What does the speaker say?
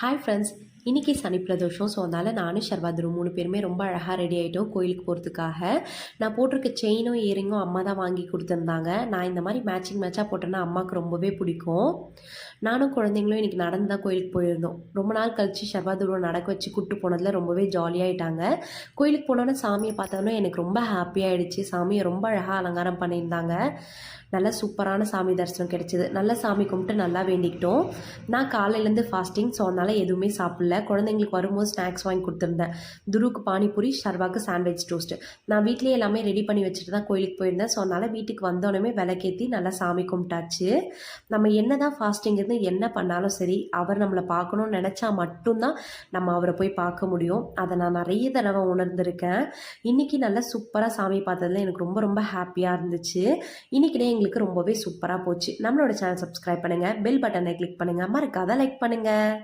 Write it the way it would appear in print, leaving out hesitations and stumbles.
Hi friends, இன்றைக்கி சனி Pradosham. So அதனால் நானும் ஷர்வாதரும் 3 பேருமே ரொம்ப அழகாக ரெடி ஆகிட்டோம் கோயிலுக்கு போகிறதுக்காக. நான் போட்டிருக்க செயினும் இயரிங்கும் அம்மா தான் வாங்கி கொடுத்துருந்தாங்க. நான் இந்த மாதிரி மேட்சாக போட்டேன்னா அம்மாவுக்கு ரொம்பவே பிடிக்கும். நானும் குழந்தைங்களும் இன்றைக்கி நடந்து தான் கோயிலுக்கு போயிருந்தோம். ரொம்ப நாள் கழித்து ஷர்வாதுருவை நடக்க வச்சு கூப்பிட்டு போனதில் ரொம்பவே ஜாலியாகிட்டாங்க. கோயிலுக்கு போனோன்னே சாமியை பார்த்தோன்னே எனக்கு ரொம்ப ஹாப்பியாகிடுச்சு. சாமியை ரொம்ப அழகாக அலங்காரம் பண்ணியிருந்தாங்க. நல்ல சூப்பரான சாமி தரிசனம் கிடைச்சிது. நல்ல சாமி கும்பிட்டு நல்லா வேண்டிக்கிட்டோம். நான் காலையிலேருந்து ஃபாஸ்டிங், ஸோ அதனால் எதுவுமே சாப்பிடல. குழந்தைங்களுக்கு வரும்போது ஸ்நாக்ஸ் வாங்கி கொடுத்துருந்தேன். துருவுக்கு பானிபூரி, ஷர்வாக்கு சாண்ட்விச் டோஸ்ட்டு. நான் வீட்லேயே எல்லாமே ரெடி பண்ணி வச்சுட்டு தான் கோயிலுக்கு போயிருந்தேன். ஸோ அதனால் வீட்டுக்கு வந்தோடனே விளக்கேற்றி நல்லா சாமி கும்பிட்டாச்சு. நம்ம என்ன தான் ஃபாஸ்டிங் இருந்து என்ன பண்ணாலும் சரி, அவர் நம்மளை பார்க்கணும்னு நினச்சா மட்டும்தான் நம்ம அவரை போய் பார்க்க முடியும். அதை நான் நிறைய தடவை உணர்ந்திருக்கேன். இன்றைக்கி நல்லா சூப்பராக சாமி பார்த்ததுல எனக்கு ரொம்ப ரொம்ப ஹாப்பியாக இருந்துச்சு. இன்றைக்கிட்டே எங்களுக்கு ரொம்பவே சூப்பராக போச்சு. நம்மளோட சேனல் சப்ஸ்கிரைப் பண்ணுங்கள், பெல் பட்டனை கிளிக் பண்ணுங்கள், மறக்காத லைக் பண்ணுங்கள்.